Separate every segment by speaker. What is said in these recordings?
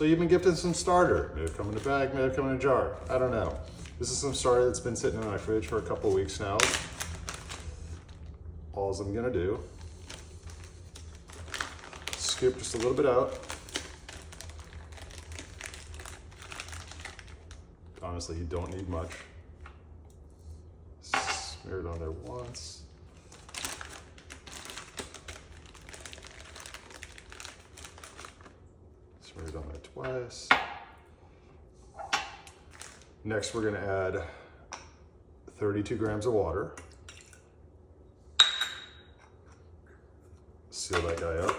Speaker 1: So you've been gifted some starter. May have come in a bag, may have come in a jar. I don't know. This is some starter that's been sitting in my fridge for a couple weeks now. All I'm gonna do, scoop just a little bit out. Honestly, you don't need much. Smear it on there once. Smear it on there twice. Next, we're gonna add 32 grams of water. Seal that guy up.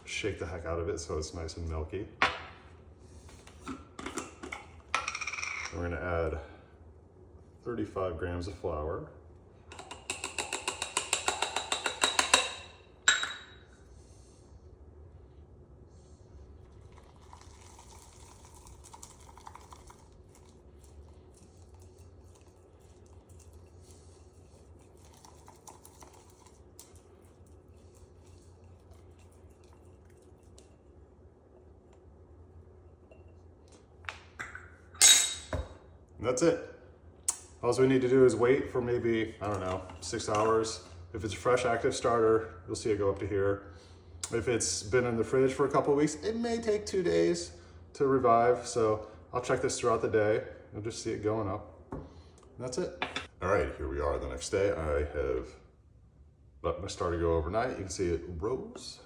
Speaker 1: Shake the heck out of it so it's nice and milky. We're gonna add 35 grams of flour. And that's it. All we need to do is wait for maybe, I don't know, 6 hours. If it's a fresh active starter, you'll see it go up to here. If it's been in the fridge for a couple of weeks, it may take 2 days to revive. So I'll check this throughout the day. You'll just see it going up. And that's it. All right, here we are the next day. I have let my starter go overnight. You can see it rose.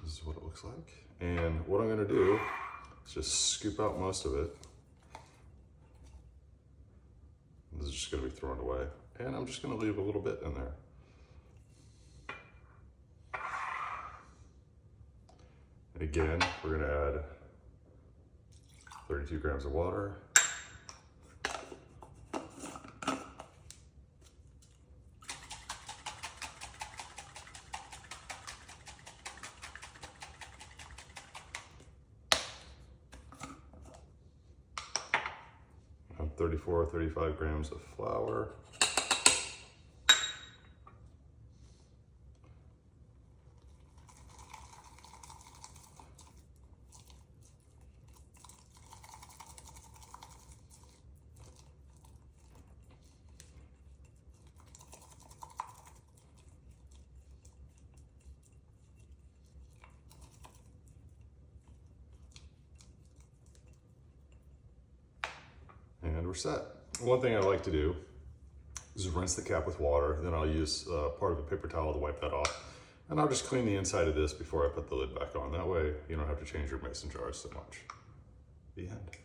Speaker 1: This is what it looks like. And what I'm gonna do is just scoop out most of it. This is just gonna be thrown away. And I'm just gonna leave a little bit in there. And again, we're gonna add 32 grams of water. And 35 grams of flour. And we're set. One thing I like to do is rinse the cap with water, then I'll use part of a paper towel to wipe that off. And I'll just clean the inside of this before I put the lid back on. That way you don't have to change your mason jars so much. The end.